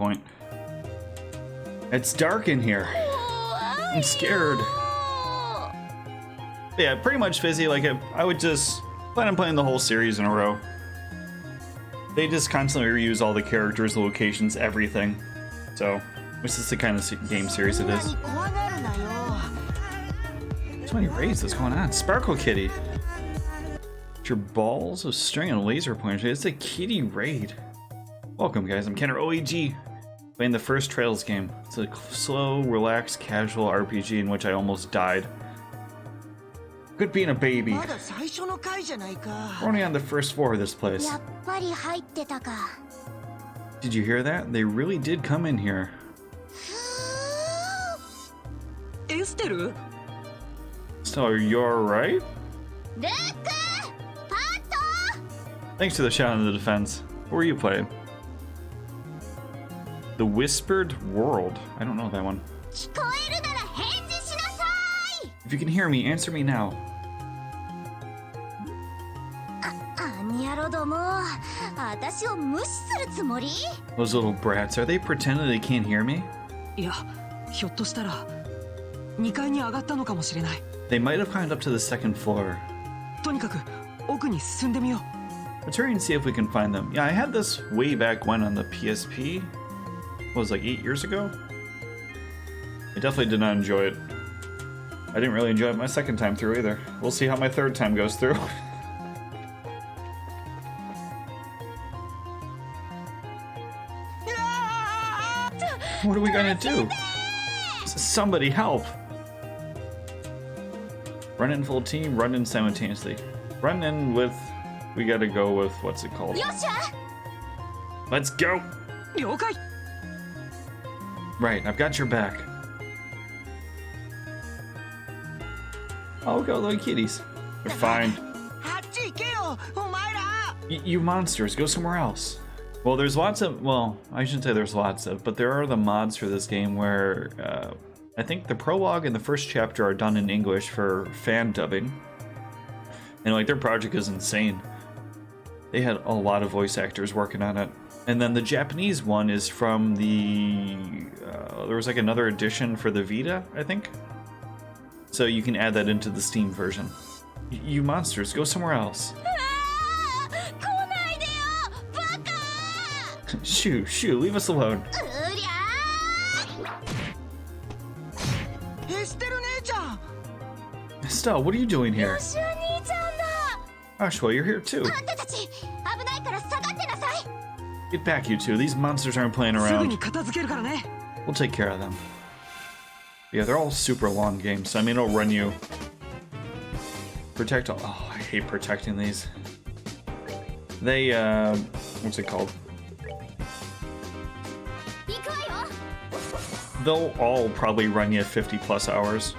Point. It's dark in here. I'm scared. Yeah, pretty much Fizzy. Like, I would just plan on playing the whole series in a row. They just constantly reuse all the characters, the locations, everything. So, which is the kind of game series it is. So many raids that's going on. Sparkle Kitty. Your balls of string and laser pointer. It's a kitty raid. Welcome, guys. I'm Kenner OEG. Playing the first Trails game. It's a slow, relaxed, casual RPG in which I almost died. Good being a baby. We're only on the first floor of this place. Did you hear that? They really did come in here. So, are you alright? Thanks for the shout in the defense. What were you playing? The Whispered World. I don't know that one. If you can hear me, answer me now. Those little brats, are they pretending they can't hear me? They might have climbed up to the second floor. Let's hurry and see if we can find them. Yeah, I had this way back when on the PSP. What was it, like 8 years ago? I definitely did not enjoy it. I didn't really enjoy it my second time through either. We'll see how my third time goes through. What are we gonna do? Somebody help! Run in full team, run in simultaneously. Run in with... We gotta go with... What's it called? Let's go! Right, I've got your back. Oh, go little kitties. They're fine. You monsters, go somewhere else. Well, there's lots of... Well, I shouldn't say there's lots of, but there are the mods for this game where... I think the prologue and the first chapter are done in English for fan dubbing. And like, their project is insane. They had a lot of voice actors working on it. And then the Japanese one is from the... there was like another edition for the Vita, I think? So you can add that into the Steam version. You monsters, go somewhere else. Shoo, leave us alone. Estelle, what are you doing here? Ashwa, you're here too. Get back, you two. These monsters aren't playing around. We'll take care of them. Yeah, they're all super long games, so I mean, it'll run you. Protect all. Oh, I hate protecting these. They, what's it called? They'll all probably run you 50 plus hours.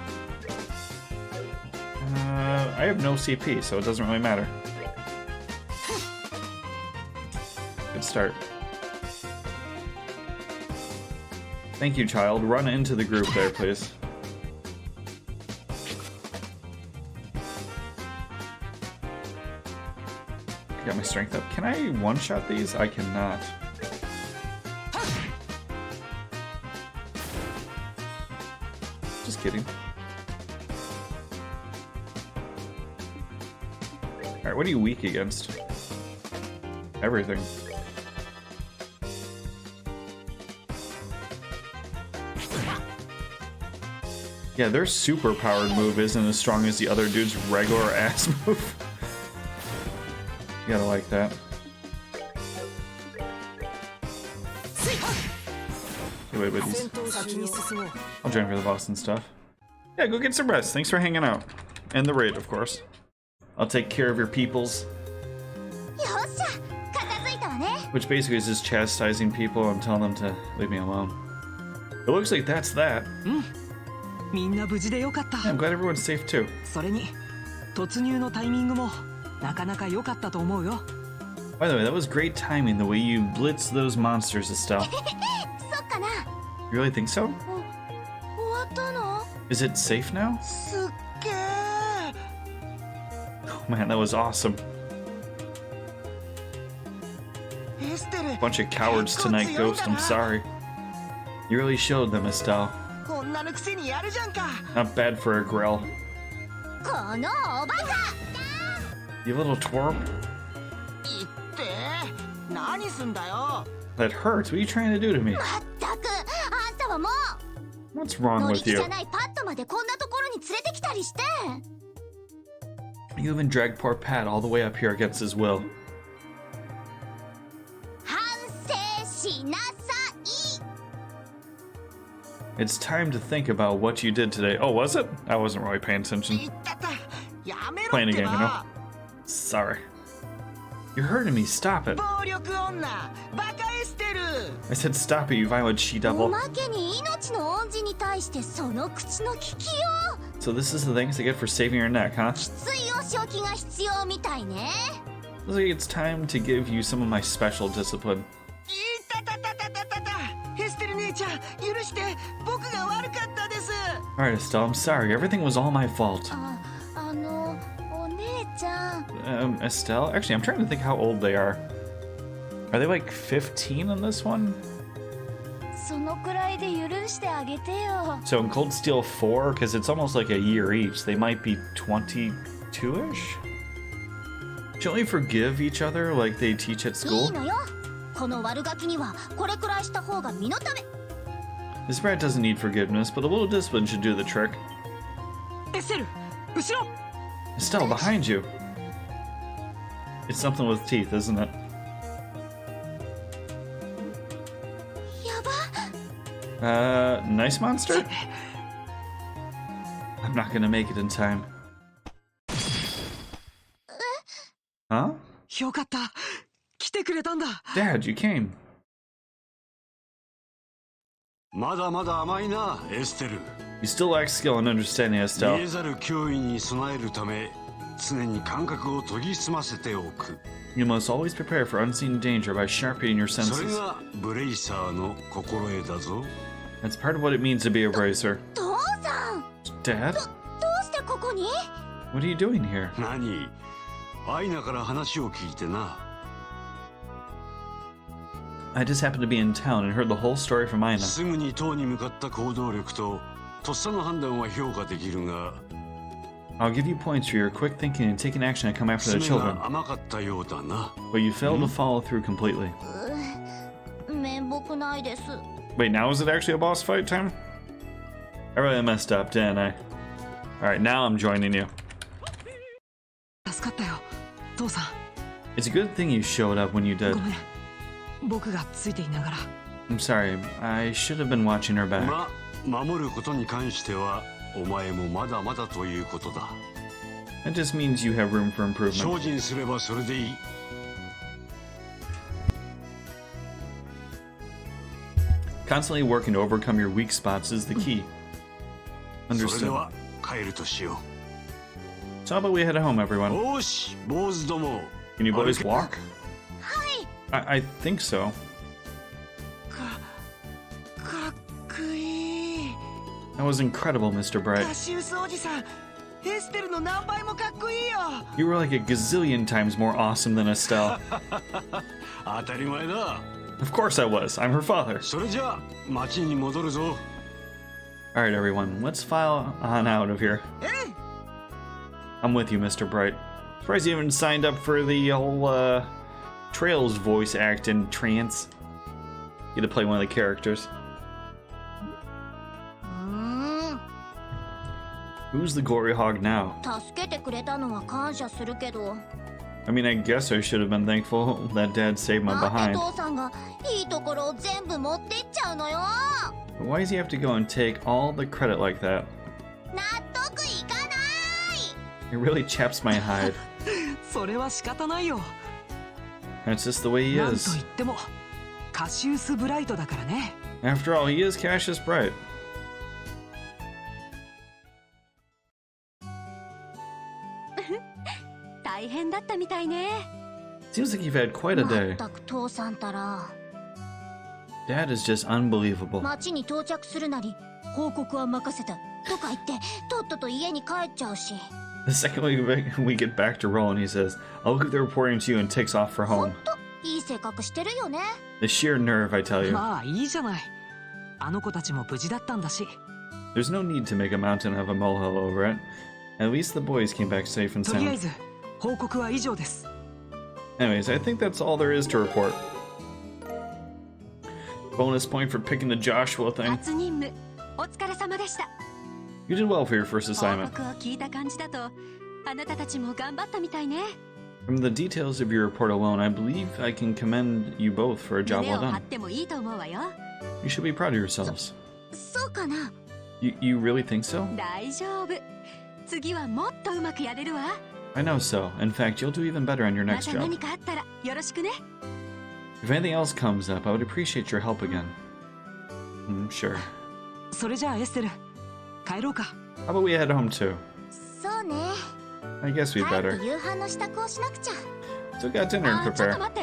I have no CP, so it doesn't really matter. Good start. Thank you, child. Run into the group there, please. Got my strength up. Can I one-shot these? I cannot. Just kidding. Alright, what are you weak against? Everything. Yeah, their super powered move isn't as strong as the other dude's regular ass move. You gotta like that. Okay, wait, these. I'll join for the boss and stuff. Yeah, go get some rest. Thanks for hanging out. And the raid, of course. I'll take care of your peoples. Which basically is just chastising people and telling them to leave me alone. It looks like that's that. Yeah, I'm glad everyone's safe too. By the way, that was great timing, the way you blitzed those monsters and stuff. You really think so? Is it safe now? Oh man, that was awesome. Bunch of cowards tonight, Ghost. I'm sorry. You really showed them, Estelle. Not bad for a grill. You little twerp. That hurts. What are you trying to do to me? What's wrong with you? You even dragged poor Pat all the way up here against his will. It's time to think about what you did today. Oh, was it? I wasn't really paying attention. Playing a game, you know? Sorry. You're hurting me. Stop it. I said stop it, you violent she-devil. So this is the thanks I get for saving your neck, huh? Looks like it's time to give you some of my special discipline. Alright, Estelle, I'm sorry. Everything was all my fault. Estelle? Actually, I'm trying to think how old they are. Are they like 15 in this one? So in Cold Steel 4, because it's almost like a year each, they might be 22-ish? Shouldn't we forgive each other like they teach at school? This brat doesn't need forgiveness, but a little discipline should do the trick. Estelle, behind you. It's something with teeth, isn't it? Nice monster? I'm not gonna make it in time. Huh? Dad, you came. You still lack skill and understanding, Estelle. You must always prepare for unseen danger by sharpening your senses. That's part of what it means to be a bracer. Dad? What are you doing here? I just happened to be in town and heard the whole story from Aina. I'll give you points for your quick thinking and taking action to come after the children. But you failed to follow through completely. Wait, now is it actually a boss fight time? I really messed up, didn't I? Alright, now I'm joining you. It's a good thing you showed up when you did. I'm sorry, I should have been watching her back. That just means you have room for improvement. Constantly working to overcome your weak spots is the key. Understood. So how about we head home, everyone? Can you boys walk? I think so. That was incredible, Mr. Bright. You were like a gazillion times more awesome than Estelle. Of course I was. I'm her father. Alright, everyone. Let's file on out of here. I'm with you, Mr. Bright. Surprised you even signed up for the whole, Trails voice act in Trance. You get to play one of the characters. Who's the gory hog now? I mean, I guess I should have been thankful that Dad saved my behind. But why does he have to go and take all the credit like that? It really chaps my hide. That's just the way he is. After all, he is Cassius Bright. Seems like you've had quite a day. Dad is just unbelievable. The second we get back to Roland, he says, I'll give the reporting to you and takes off for home. The sheer nerve, I tell you. あの子たちも無事だったんだし。 There's no need to make a mountain of a molehill over it. At least the boys came back safe and とりあえ sound. ず報告は以上です。 Anyways, I think that's all there is to report. Bonus point for picking the Joshua thing. 初任務お疲れ様でした。 You did well for your first 報 assignment. 告を聞いた感じだと、あなたたちも頑張ったみたいね。 From the details of your report alone, I believe I can commend you both for a job 胸 well を張 done. ってもいいと思うわよ。 You should be proud of yourselves. そうかな。 You really think so? 大丈夫。次はもっとうまくやれるわ。 I know so. In fact, you'll do even better on your ま next た job. 何かあったらよろしくね。 If anything else comes up, I would appreciate your help again. Sure. それじゃあエステル、帰ろうか。 How about we head home too? そうね。 I guess we'd 帰って better. 夕飯の支度をしなくちゃ。 Still got dinner あ to ちょっと prepare. 待って。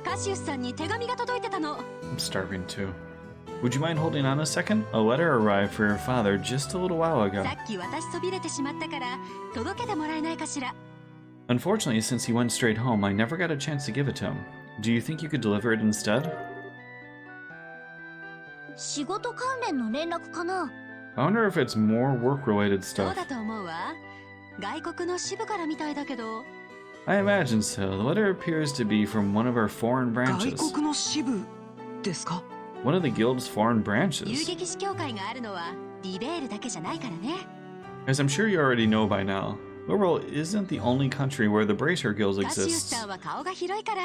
カシウスさんに手紙が届いてたの。 I'm starving too. Would you mind holding on a second? A letter arrived for your father just a little while ago. さっき私そびれてしまったから届けてもらえないかしら。 Unfortunately, since he went straight home, I never got a chance to give it to him. Do you think you could deliver it instead? 仕事関連の連絡かな。 I wonder if it's more work-related そう stuff. だと思うわ。外国の支部からみたいだけど。 I imagine so. The letter appears to be from one of our foreign 外 branches. 国の支部ですか？ One of the guild's foreign 遊 branches. 撃士協会があるのはリベールだけじゃないからね。 As I'm sure you already know by now, Lorel isn't the only country where the Bracer Guild カシウス exists. さんは顔が広いから、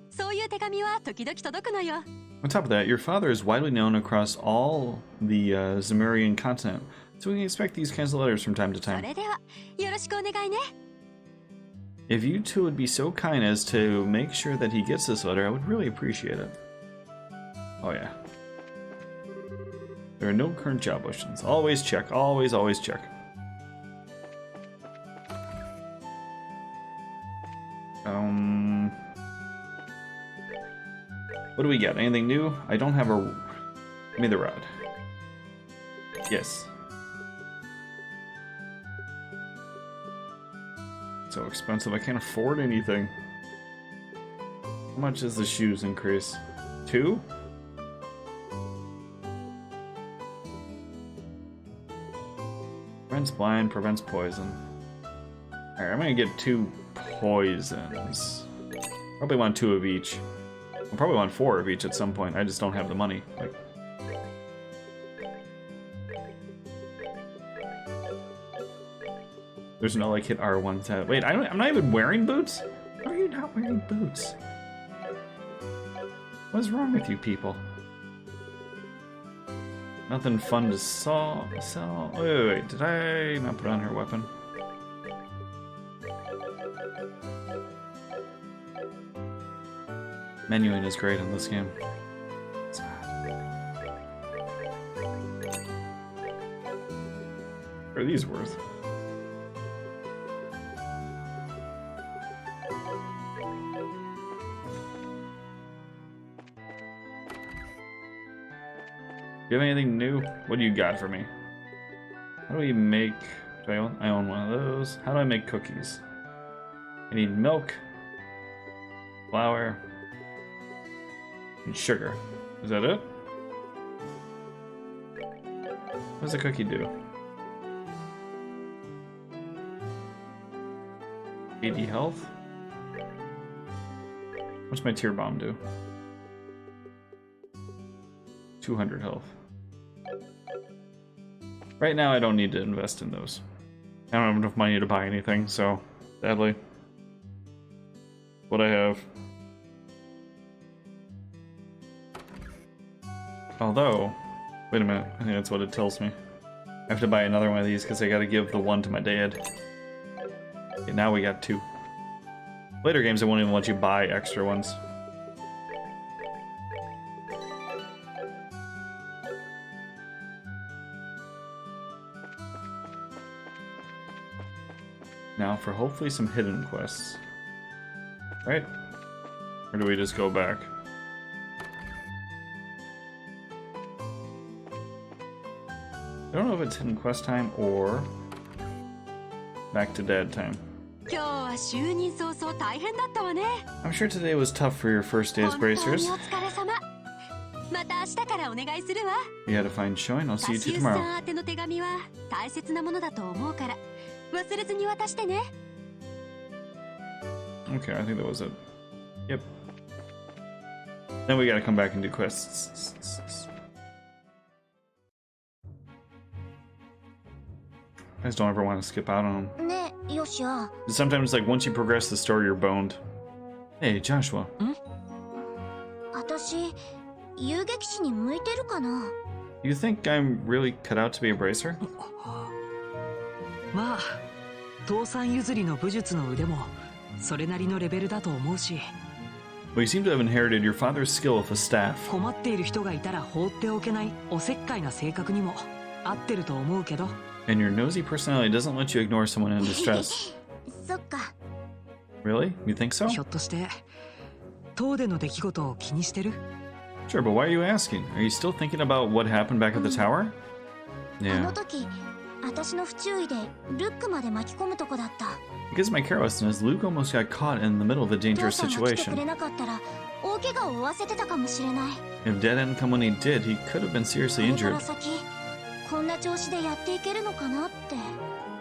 そういう手紙は時々届くのよ。 On top of that, your father is widely known across all the Zemurian continent, so we can expect these kinds of letters from time to そ time. れではよろしくお願いね。 If you two would be so kind as to make sure that he gets this letter, I would really appreciate it. Oh yeah. There are no current job options. Always check. Always check. What do we get? Anything new? I don't have a... Give me the rod. Yes. So expensive, I can't afford anything. How much is the shoes increase? 2? Prevents blind, prevents poison. Alright, I'm gonna get 2 poisons. Probably want 2 of each. I'll probably want 4 of each at some point. I just don't have the money. Like, there's no like hit R1 tab. Wait, I'm not even wearing boots? Why are you not wearing boots? What's wrong with you people? Nothing fun to sell. Wait. Did I not put on her weapon? Menuing is great in this game. What are these worth? Do you have anything new? What do you got for me? How do we make... I own one of those. How do I make cookies? I need milk, flour, and sugar. Is that it? What does a cookie do? 80 health? What's my tier bomb do? 200 health. Right now I don't need to invest in those. I don't have enough money to buy anything, so sadly. What I have. Although, wait a minute, I think that's what it tells me. I have to buy another one of these because I gotta give the one to my dad. Okay, now we got 2. Later games, I won't even let you buy extra ones. Now for hopefully some hidden quests. Right? Or do we just go back? I don't know if it's hidden quest time or back to dad time. 今日は就任早々大変だったわね。 I'm sure today was tough for your first day as 本当に bracers. お疲れ様。また明日かからお願いするわ。 You had to find showing. I'll see カ you シ two ウスさ tomorrow. ん宛ての手紙は大切なものだと思うから忘れずに渡してね。 Okay, I think that was it. Yep. Then we gotta come back and do quests. I just don't ever want to skip out on them. ねえ、ヨシア。 Sometimes, like, once you progress the story, you're boned. Hey, Joshua. 私、遊撃士に向いてるかな？ You think I'm really cut out to be a bracer? まあ父さん譲りの武術の腕もそれなりのレベルだと思うし、 Well, you seem to have inherited your father's skill with a staff. 困っている人がいたら放っておけないおせっかいな性格にも合ってると思うけど。 And your nosy personality doesn't let you ignore someone in distress. そっか。 Really? You think so? ひょっとして塔での出来事を気にしてる？ Sure, but why are you asking? Are you still thinking about what happened back at the tower? あ Yeah. の時、私の不注意でルックまで巻き込むとこだった。 Because of my carelessness, Luke almost got caught in the middle of a 父 dangerous さんが来てくれ situation. なかったら大怪我を負わせてたかもしれない。 If Dad hadn't come when he did, he could have been こ seriously れか injured. ら先、こんな調子でやっていけるのかなって。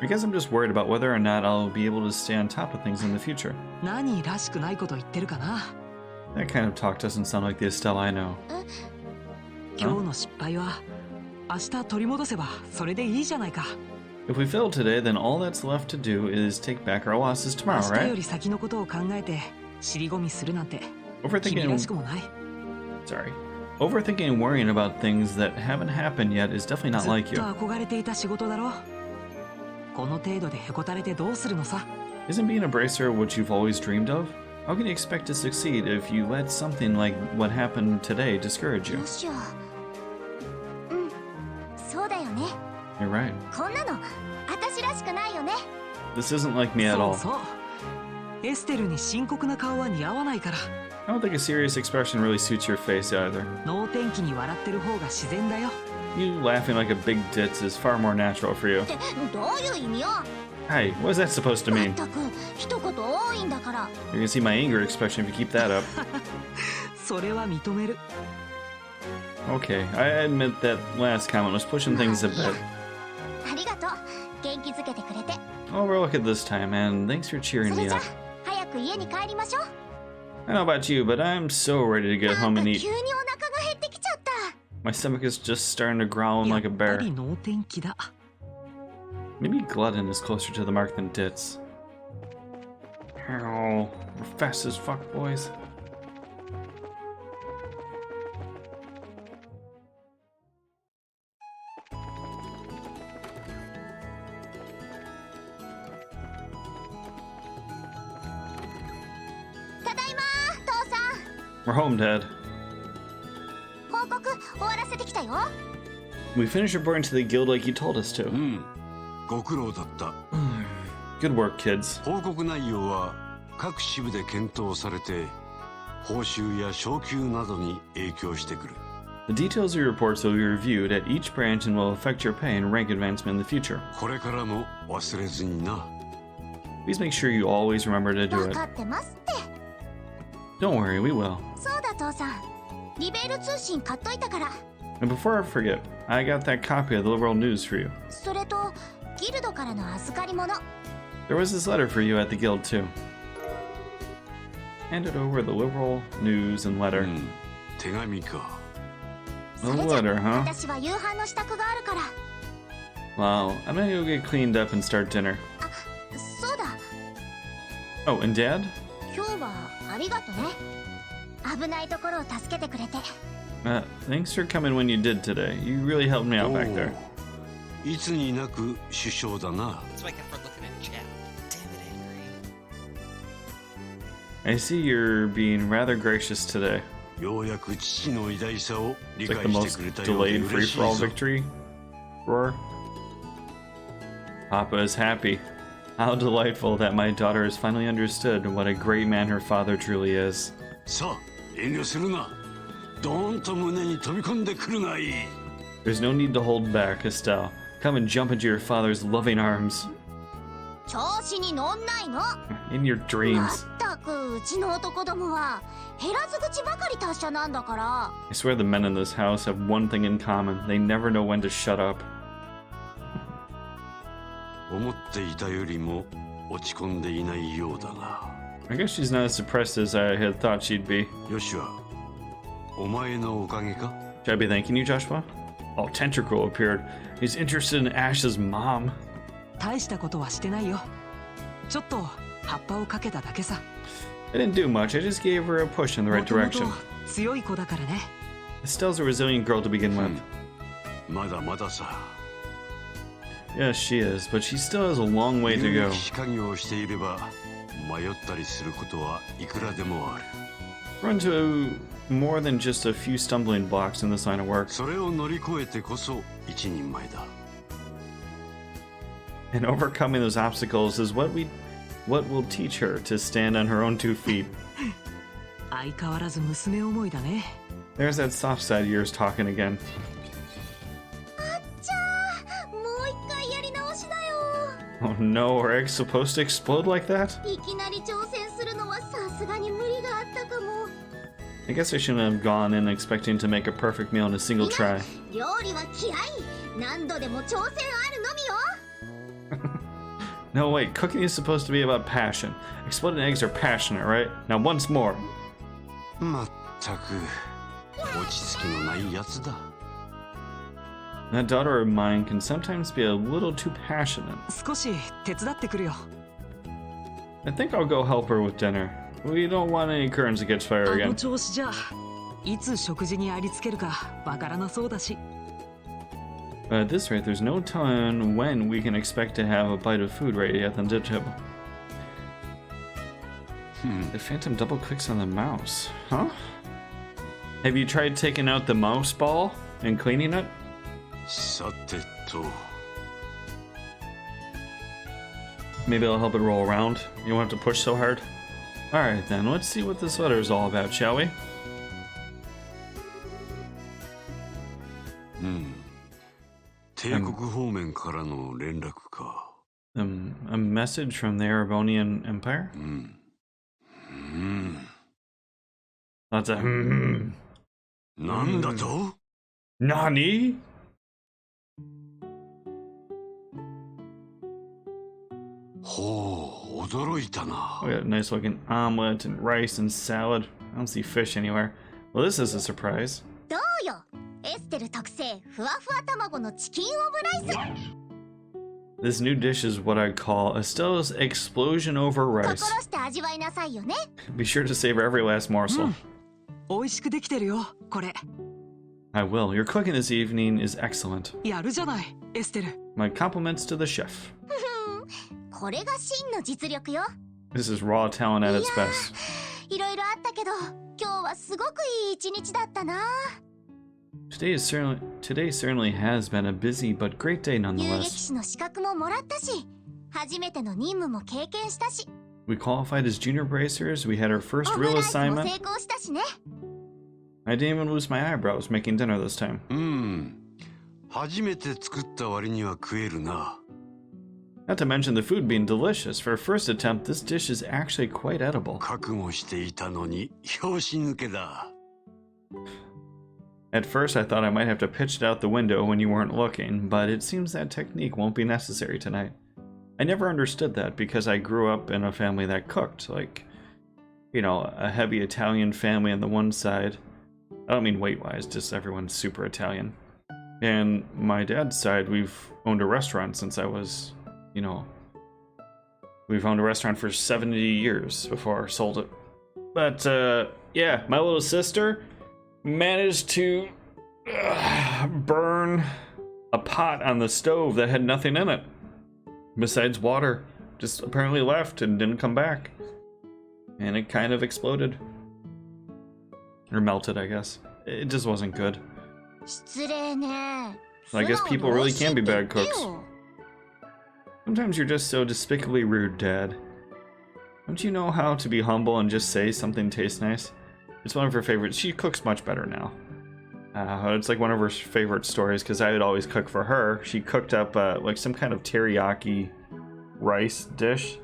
Because I'm just worried about whether or not I'll be able to stay on top of things in the future. 何らしくないこと言ってるかな。 That kind of talk doesn't sound like the Estelle I know. 今日の失敗は明日取り戻せばそれでいいじゃないか。 If we fail today, then all that's left to do is take back our losses 明 tomorrow, 日よ right? り先のことを考えて尻込みするなんて君 Overthinking らしくもない。 sorry. Overthinking and worrying about things that haven't happened yet is definitely not ず like っと you. 憧れていた仕事だろ。この程度でへこたれてどうするのさ。 Isn't being a bracer what you've always dreamed of? How can you expect to succeed if you let something like what happened today discourage you? ヨシア。うん、そうだよね。 You're right. こんなの私らしくないよね。 This isn't like me at そう all. そう。エステルに深刻な顔は似合わないから。 I don't think a serious expression really suits your face either. 能天気に笑ってる方が自然だよ。 You laughing like a big ditz is far more natural for you. ってどういう意味よ。 Hey, what is that supposed to ま mean? ったく一言多いんだから。 You're gonna see my anger expression if you keep that up. それは認める。 Okay, I admit that last comment was pushing things a bit. ありがとう。元気づけてくれて。 Overlook it this time, and thanks for そ cheering れ me じゃ up. 早く家に帰りましょう。 I don't know about you, but I'm so ready to get なん home か and 急 eat. にお腹が減ってきちゃった。 My stomach is just starting to growl や like っ a ぱ bear. り能天気だ。 Maybe glutton is closer to the mark than ditz. Oh, we're fast as fuck, boys. We're home, Dad. 報告終わらせてきたよ。 We finished reporting to the guild like you told us to. ご苦労だった。 Good work, kids. 報告内容は各支部で検討されて報酬や昇給などに影響してくる。 The details of your reports will be reviewed at each branch and will affect your pay and rank advancement in the future. これからも忘れずにな。 Please make sure you always remember to do 分 it. かってますって。 Don't worry, we will. そうだ父さん。リベール通信買っといたから。 And before I forget, I got that copy of the Liberal News for you. それとギルドからの預かり物。 There was this letter for you at the guild, too. Handed over the Liberal News and letter. 手紙か。 The それじゃ letter, huh? 私は夕飯の支度があるから。 Well, I'm gonna go get cleaned up and start dinner. そうだ。 Oh, and Dad? 今日はありがとね。危ないところを助けてくれて。 Thanks for coming when you did today. You really helped me out back there. いつになく首相だな。 That's why I kept looking at chat. Damn it, angry. I see you're being rather gracious today. ようやく父の偉大さを理 It's like the 解して most くれたようで delayed 嬉しい free-for-all ぞ。 victory. Roar. Papa is happy. How delightful that my daughter has finally understood what a great man her father truly is. さあ、遠慮するな。ドーンと胸に飛び込んでくるがいい。 There's no need to hold back, Estelle. Come and jump into your father's loving arms. 調子に乗んないの。 In your ま dreams. ったくうちの男どもは減らず口ばかり達者なんだから。 I swear the men in this house have one thing in common. They never know when to shut up. 思っていたよりも落ち込んでいないようだな。 I guess she's not as suppressed as I had thought she'd be. よしは、お前のおかげか？ Should I be thanking you, Joshua? Oh, Tentacle appeared. He's interested in Ash's mom. 大したことはしてないよ。ちょっと葉っぱをかけただけさ。 I didn't do much. I just gave her a push in the right もとも direction. と強い子だからね。 Estelle's a resilient girl to begin with. まだまださ。 Yes, she is, but she still has a long way to 有 go. 益仕掛けをしていれば迷ったりすることはいくらでもある。 Run into more than just a few stumbling blocks in this line of work. それを乗り越えてこそ一人前だ。 And overcoming those obstacles is what will teach her to stand on her own 2 feet. 相変わらず娘思いだね。 There's that soft side of yours talking again. あっちゃー、もう一回やり直しだよ。 Oh no, are eggs supposed to explode like that? いきなり挑戦するのはさすがに無理があったかも。 I guess I shouldn't have gone in expecting to make a perfect meal in a single try. 料理は気合い。何度でも挑戦あるのみよ。 No, wait, cooking is supposed to be about passion. Exploding eggs are passionate, right? Now, once more. まったく落ち着きのないやつだ。 That daughter of mine can sometimes be a little too passionate. 少し手伝ってくるよ。 I think I'll go help her with dinner. We don't want any curtains to catch あ fire の again. 調子じゃいつ食事にありつけるかわからなそうだし。 At this rate, there's no telling when we can expect to have a bite of food ready at the dinner table. The phantom double clicks on the mouse. Huh? Have you tried taking out the mouse ball and cleaning it? さてと。 Maybe I'll help it roll around. You won't have to push so hard. Alright then, let's see what this letter is all about, shall we? 帝国方面からの連絡か。A message from the Erebonian Empire? Lots ofなんだと？ Nani? ほう、驚いたな。 We got a nice looking omelet and rice and salad. I don't see fish anywhere. Well, this is a surprise. どうよ。エステル特製ふわふわ卵のチキンオブライス。 This new dish is what I call Estella's explosion over 心 rice. して味わいなさいよね。 Be sure to savor every last morsel. 美味しくできてるよこれ。 I will. Your cooking this evening is excellent. やるじゃないエステル。 My compliments to the chef. これが真の実力よ。 This is raw talent at its best. いろいろあったけど、今日はすごくいい一日だったな。 Today certainly has been a busy but great day 遊撃 nonetheless. 士の資格ももらったし、初めての任務も経験したし、 We qualified as junior bracers. We had our first オム real ライスも assignment. 成功したしね。 I didn't even lose my eyebrows making dinner this time. 初めて作った割には食えるな。 Not to mention the food being delicious. For a first attempt, this dish is actually quite edible. 覚悟していたのに拍子抜けだ。 At first, I thought I might have to pitch it out the window when you weren't looking, but it seems that technique won't be necessary tonight. I never understood that because I grew up in a family that cooked, like, you know, a heavy Italian family on the one side. I don't mean weight-wise, just everyone's super Italian. And my dad's side, we've owned a restaurant since I was, you know, we've owned a restaurant for 70 years before I sold it. But, yeah, my little sister managed to burn a pot on the stove that had nothing in it besides water. Just apparently left and didn't come back. And it kind of exploded. Or melted, I guess. It just wasn't good. 失礼ね。 I guess people really can be bad 素直に美味しいって言って cooks. よ。 Sometimes you're just so despicably rude, Dad. Don't you know how to be humble and just say something tastes nice? It's one of her favorites. She cooks much better now. It's like one of her favorite stories because I would always cook for her. She cooked up like some kind of teriyaki rice dish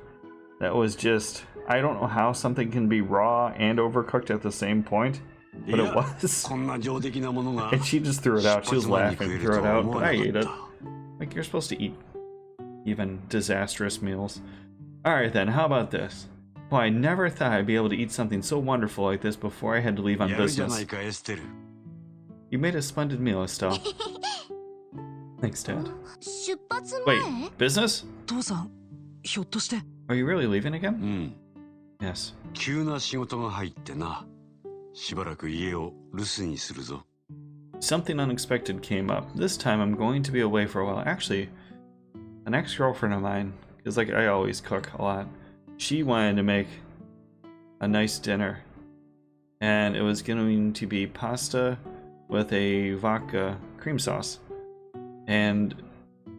that was just I don't know how something can be raw and overcooked at the same point, but it was. こんな上出来なものが And she just threw it out. She was 出発前に laughing, 食える threw と it は out, 思 but わ I な ate かっ it. た Like, you're supposed to eat even disastrous meals. Alright then, how about this? Well, I never thought I'd be able to eat something so wonderful like this before I had to leave on やるじゃな business. いかエステル You made a splendid meal, Estelle. Thanks, Dad. 出発前 Wait, business? 父さん、ひょっとして。 Are you really leaving う again? ん Yes. 急な仕事が入ってなしばらく家を留守にするぞ Something unexpected came up. This time I'm going to be away for a while. Actually, an ex-girlfriend of mine, because like I always cook a lot, she wanted to make a nice dinner. And it was going to be pasta with a vodka cream sauce. And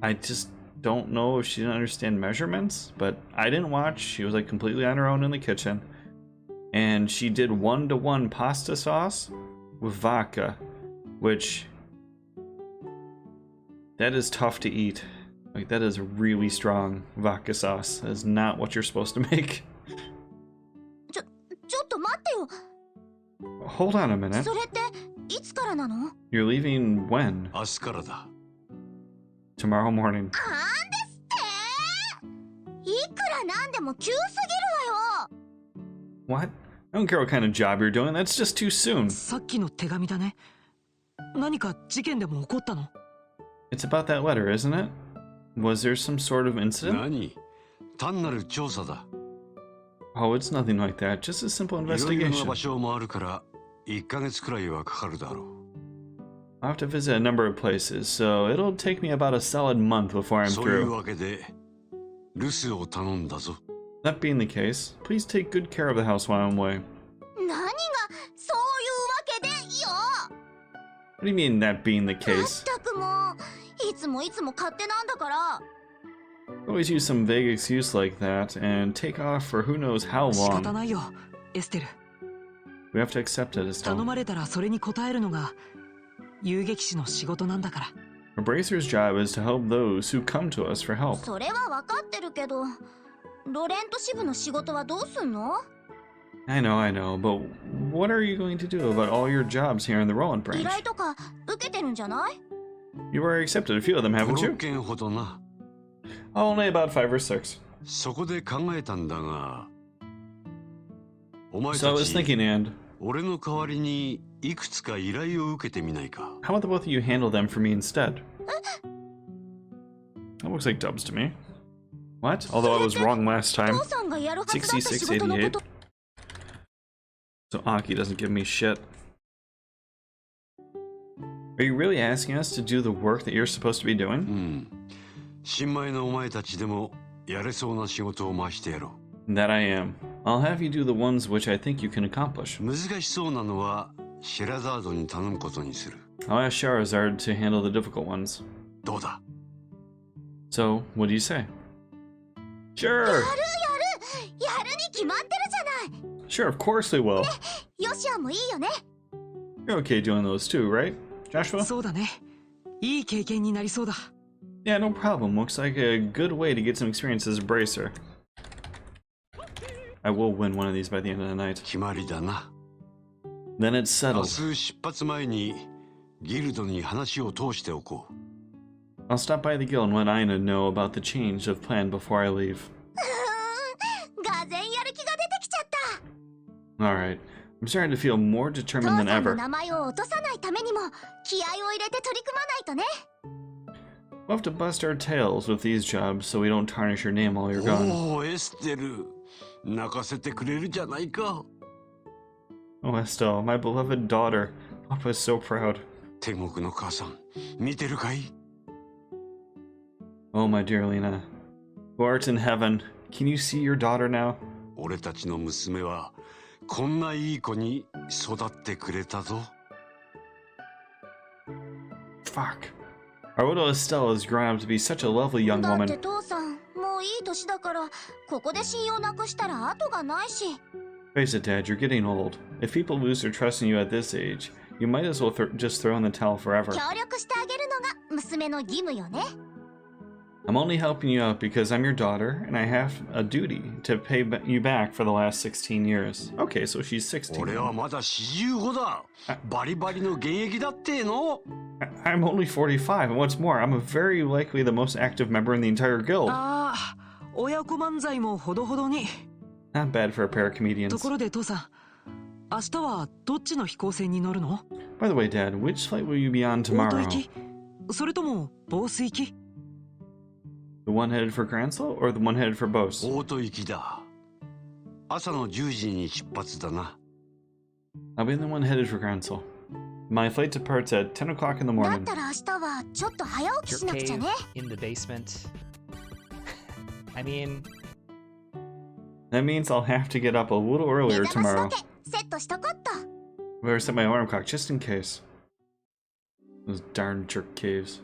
I just don't know if she didn't understand measurements, but I didn't watch. She was like completely on her own in the kitchen. And she did 1-to-1 pasta sauce with vodka, which that is tough to eat. Like that is really strong vodka sauce. That is not what you're supposed to make. ちょっと待ってよ Hold on a minute. それっていつからなの You're leaving when? 明日からだ Tomorrow morning. なんですっていくらなんでも急すぎるわよ What? I don't care what kind of job you're doing. That's just too soon. さっきの手紙だね。何か事件でも起こったの？ It's about that letter, isn't it? Was there some sort of incident? 何単なる調査だ Oh, it's nothing like that. Just a simple いろいろな investigation. 場所もあるから1ヶ月くらいはかかるだろう I'll have to visit a number of places, so it'll take me about a solid month before I'm そういう through. わけで留守を頼んだぞ That being the case, please take good care of the house while I'm away. 何がそういうわけでよ What do you mean, that being the ま case? ったくもういつも勝手なんだから Always use some vague excuse like that and take off for who knows how 仕方 long. ないよ、エステル。 We have to accept it, 頼 Estelle. まれたらそれに応えるのが遊撃士の仕事なんだから。A bracer's job is to help those who come to us for help. それは分かってるけどロレント支部の仕事はどうすんの I know, but what are you going to do about all your jobs here in the Roland 依 branch? 頼とか受けてるんじゃない You already accepted a few of them, haven't 56 you? 件ほどな Only about 5 or 6. そこで考えたんだがお前 So I た was ち thinking, and 俺の代わりにいくつか依頼を受けてみないか how about the both of you handle them for me instead? That looks like dubs to me. What? Although I was wrong last time. 父さんがやるはずだった仕事のこ 6688. と So Aki doesn't give me shit. Are you really asking us to do the work that you're supposed to be う doing? ん新米のお前たちでもやれそうな仕事を回してやろ That I am. I'll have you do the ones which I think you can accomplish. う難しそうなのはシェラザードに頼むことにする I'll ask Charizard to handle the difficult ones. どうだ So, what do you say? や Sure! るに決まってるじゃない Sure, of course we will. ヨシアもいいよね You're okay doing those too, right, Joshua? そうだね。いい経験になりそうだ。 Yeah, no problem. Looks like a good way to get some experience as a bracer. I will win one of these by the end of the night. 決まりだな Then it's 明 settled. 日出発前にギルドに話を通しておこう I'll stop by the guild and let Aina know about the change of plan before I leave. がぜんやる気が出てきちゃった Alright. I'm starting to feel more 父 determined さ than んの ever. 名前を落とさないためにも気合を入れて取り組まないとね We'll have to bust our tails with these jobs so we don't tarnish your name while you're gone. おおエステル泣かせてくれるじゃないか Oh, Estelle, my beloved daughter. Papa is so proud. 天国の母さん見てるかい Oh, my dear Lena. Who art in heaven, can you see your daughter now? 俺たちの娘はこんないい子に育ってくれたぞ Fuck. Our widow Estelle has grown up to be such a lovely young だって woman. 父さんもういい年だからここで信用なくしたら後がないし Face it, Dad, you're getting old. If people lose their trust in you at this age, you might as well just throw in the towel forever. 協力してあげるのが娘の義務よね I'm only helping you out because I'm your daughter, and I have a duty to pay you back for the last 16 years. Okay, so she's 16. 俺はまだ45だ。バリバリの現役だっての。I'm only 45, and what's more, I'm a very likely the most active member in the entire guild. ああ、親子漫才もほどほどに。 Not bad for a pair of と comedians. ころで父さん、明日はどっちの飛行船に乗るの？ By the way, Dad, which flight will you be on オート tomorrow? 行き？それともボース行き？ The one headed for Gransel or the one headed for Bose? オート行きだ。朝の10時に出発だな。I'll be the one headed for Gransel. My flight departs at 10 o'clock in the だっ morning. たら明日はちょっと早起き Your しなくちゃ cave ね。 in the basement. I mean, That means I'll have to get up a little 目 earlier 覚まし tomorrow. 時計セットしとこっと。 Better set my alarm clock just in case. Those darn jerk caves.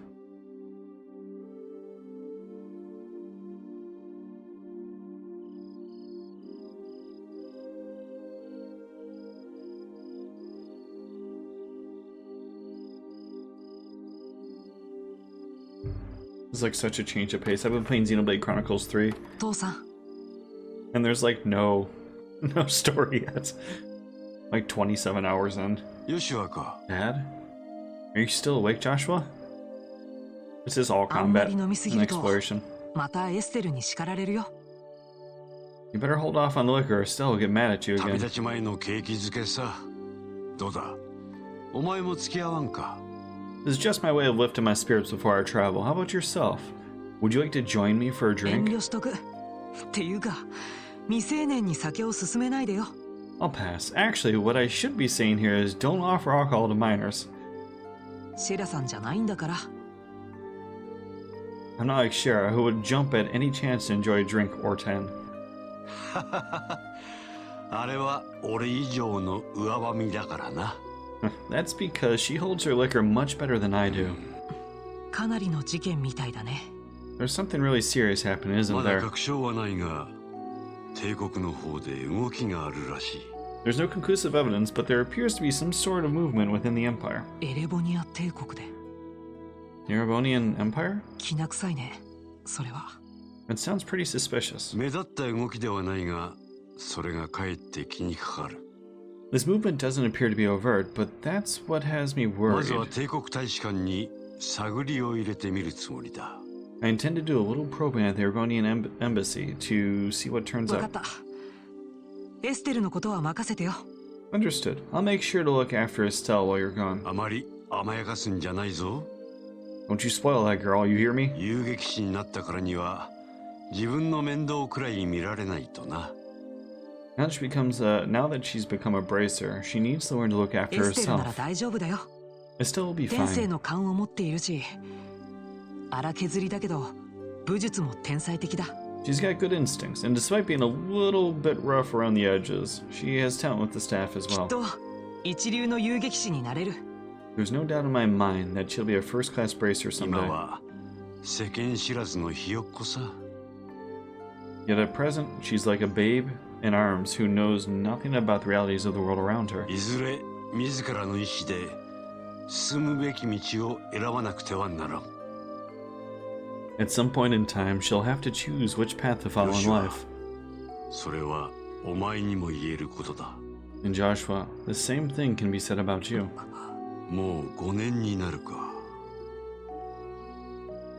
It's like such a change of pace. I've been playing Xenoblade Chronicles 3, 父さん、 and there's like no story yet. Like 27 hours in. よしわか。 Dad? Are you still awake, Joshua? This is all あんま combat り飲みすぎ and ると exploration. またエステルに叱られるよ。 You better hold off on the liquor or Estelle will get mad at you 旅 again. 立ち前の景気づけさ。どうだ。お前も付き合わんか。 This is just my way of lifting my spirits before our travel. How about yourself? Would you like to join me for a 遠 drink? 慮しとく。っていうか、未成年に酒を勧めないでよ。 I'll pass. Actually, what I should be saying here is don't offer alcohol to minors. シェラさんじゃないんだから。 I'm not like Shara, who would jump at any chance to enjoy a drink or 10. あれは俺以上の上ばみだからな。That's because she holds her liquor much better than I do. かなりの事件みたいだね。 There's something really serious happening, isn't まだ there? 確証はないが、帝国の方で動きがあるらしい。 There's no conclusive evidence, but there appears to be some sort of movement within the Empire. エレボニア帝国で。 The Erebonian Empire? きな臭いね。それは。 It sounds pretty suspicious. 目立った動きではないが、それがかえって気にかかる。 This movement doesn't appear to be overt, but that's what has me まずは worried. 帝国大使館に探りを入れてみるつもりだ。 I intend to do a little probing at the Erebonian embassy to see what turns わかっ up. た。エステルのことは任せてよ。 Understood. I'll make sure to look after Estelle while you're gone. あまり甘やかすんじゃないぞ。 Don't you spoil that girl, you hear me? 遊撃士になったからには、自分の面倒くらい見られないとな。Now that she's become a bracer, she needs to learn to look エ after ステルなら herself. 大丈夫だよ。 Estelle will be 天性 fine. の勘を持っているし、荒削りだけど、武術も天才的だ。 She's got good instincts, and despite being a little bit rough around the edges, she has talent with the staff as きっ well. と一流の遊撃士になれる。 There's no doubt in my mind that she'll be a first-class bracer 今 someday. は世間知らずのひよっこさ。 Yet at present, she's like a babe in arms who knows nothing about the realities of the world around her. いずれ自らの意志で進むべき道を選ばなくてはならん。 At some point in time, she'll have to choose which path to follow in Joshua. life. それはお前にも言えることだ。 And Joshua, the same thing can be said about you. もう5年になるか。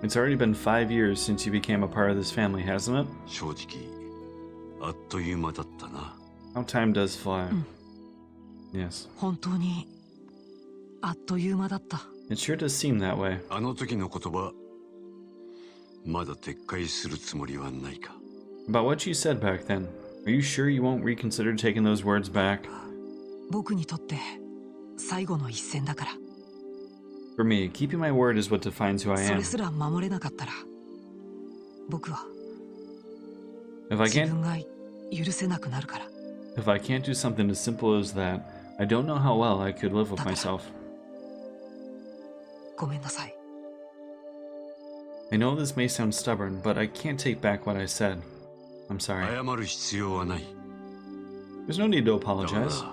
It's already been 5 years since you became a part of this family, hasn't it? 正直、あっという間だったな。 How time does fly. Yes. 本当にあっという間だった。 It sure does seem that way. あの時の言葉、まだ撤回するつもりはないか。 About what you said back then, are you sure you won't reconsider taking those words back? 僕にとって最後の一戦だから。 For me, keeping my word is what defines who I そ am. れすら守れなかったら、僕は If I 自 can't 分が許せなくなるから。 if I can't do something as simple as that, I don't know how well I could live with myself. ごめんなさい。 I know this may sound stubborn, but I can't take back what I said. I'm sorry. 謝る必要はない。 There's no need to だから apologize,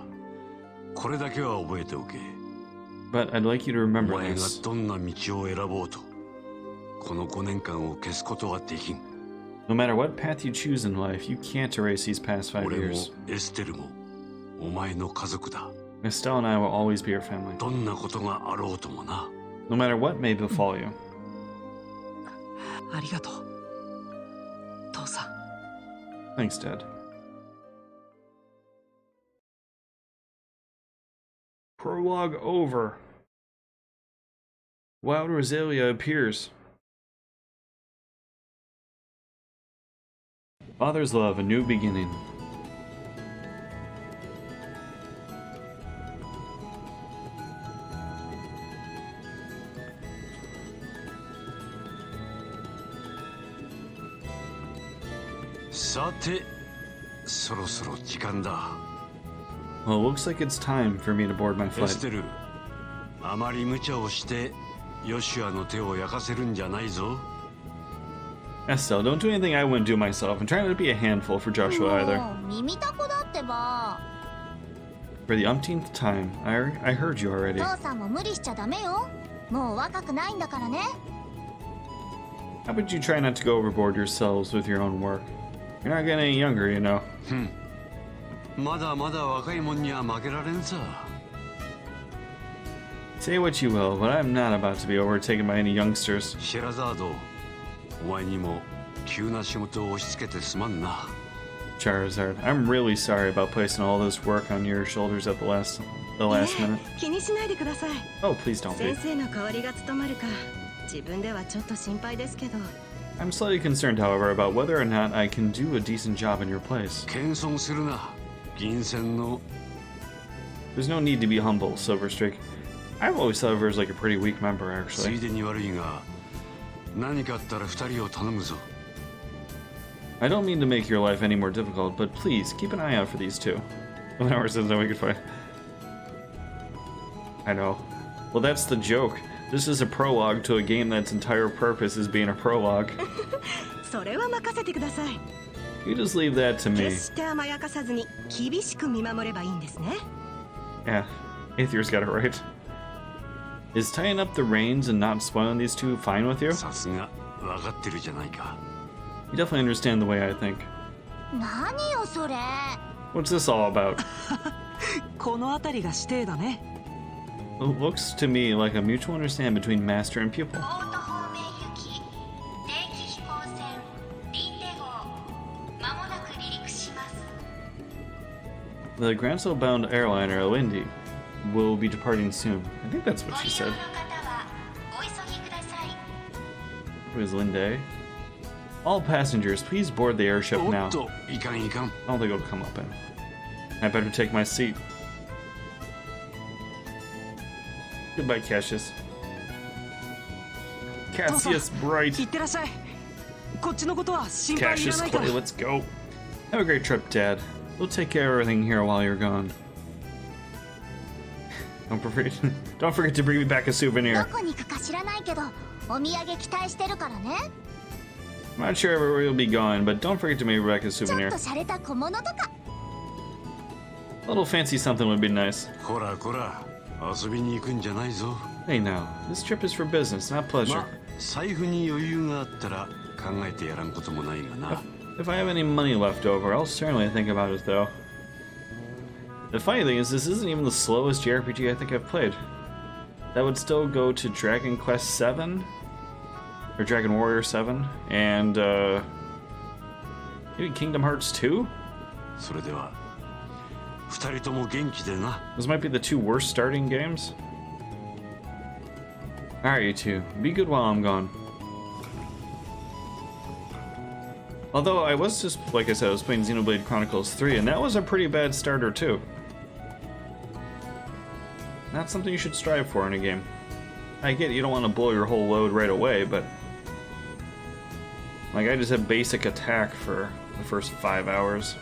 これだけは覚えておけ。 but I'd like you to お remember 前が this. どんな道を選ぼうと、この5年間を消すことはできん。 No matter what path you choose in life, you can't erase these past 5俺も years. エステルもお前の家族だ。 Estelle and I will always be your family. どんなことがあろうともな。 No matter what may befall you. ありがとう父さん。 Thanks, Dad. Prologue over. Wild Rosalia appears. Father's love, a new beginning. Sate, さて、そろそろ時間だ。 Well, it looks like it's time for me to board my エ flight. ステル、あまり無茶をしてヨシュアの手を焼かせるんじゃないぞ。 Estelle, don't do anything I wouldn't do myself. I'm trying not to be a handful for Joshua either. もう耳たこだってば。 For the umpteenth time, I heard you already. 父さんも無理しちゃダメよ。もう若くないんだからね。 How about you try not to go overboard yourselves with your own work? You're not getting any younger, you know. まだまだ若いもんには負けられんさ。 Say what you will, but I'm not about to be overtaken by any youngsters. シェラザード、お前にも急な仕事を押し付けてすまんな。 Charizard, I'm really sorry about placing all this work on your shoulders at the last minute. 気にしないでください。 Oh, please don't be. 先生の代わりが務まるか自分ではちょっと心配ですけど。 I'm slightly concerned, however, about whether or not I can do a decent job in your place. 謙遜するな。銀線の There's no need to be humble, Silverstreak. I've always thought of her as like a pretty weak member, つい actually. でに悪いが、何かあったら二人を頼むぞ。 I don't mean to make your life any more difficult, but please keep an eye out for these two. 1 hour says no we could fight. I know. Well, that's the joke. This is a prologue to a game that's entire purpose is being a prologue. それは任せてください。 You just leave that to me. 決して甘やかさずに厳しく見守ればいいんですね。 Yeah, Aether's got it right. Is tying up the reins and not spoiling these two fine with you? さすが分かってるじゃないか。 You definitely understand the way I think. 何よそれ。 What's this all about? この辺りが指定だね。 It looks to me like a mutual understanding between master and pupil. ポート方面行き定期飛行船リンデ号まもなく離陸します。 The Granso-bound airliner Lindy will be departing soon. I think that's what ご she 利用 said. の方はお急ぎください。 Who is Linde? All passengers, please board the airship お now. っと、いかんいかん。 I don't think it'll come up in. I better take my seat. Goodbye, Cassius. Cassius Bright. 行ってらっしゃい。こっちのことは心配いら Cassius ないから Clay, let's go. Have a great trip, Dad. We'll take care of everything here while you're gone. Don't forget to bring me back a ど souvenir. こに行くか知らないけどお土産期待してるからね。 I'm not sure where you'll be going, but don't forget to bring me back a ちょっ souvenir. と洒落た小物とか。 A little fancy something would be nice. こらこら、遊びに行くんじゃないぞ。 Hey now, this trip is for business, not pleasure. ま、財布に余裕があったら考えてやらんこともないがな。 If I have any money left over, I'll certainly think about it though. The funny thing is, this isn't even the slowest JRPG I think I've played. That would still go to Dragon Quest VII? Or Dragon Warrior 7? And, maybe Kingdom Hearts 2? それでは、二人とも元気でな。 Those might be the two worst starting games. Alright, you two. Be good while I'm gone. Although, I was just, like I said, I was playing Xenoblade Chronicles 3, and that was a pretty bad starter, too. Not something you should strive for in a game. I get you don't want to blow your whole load right away, but... Like, I just had basic attack for the first 5 hours.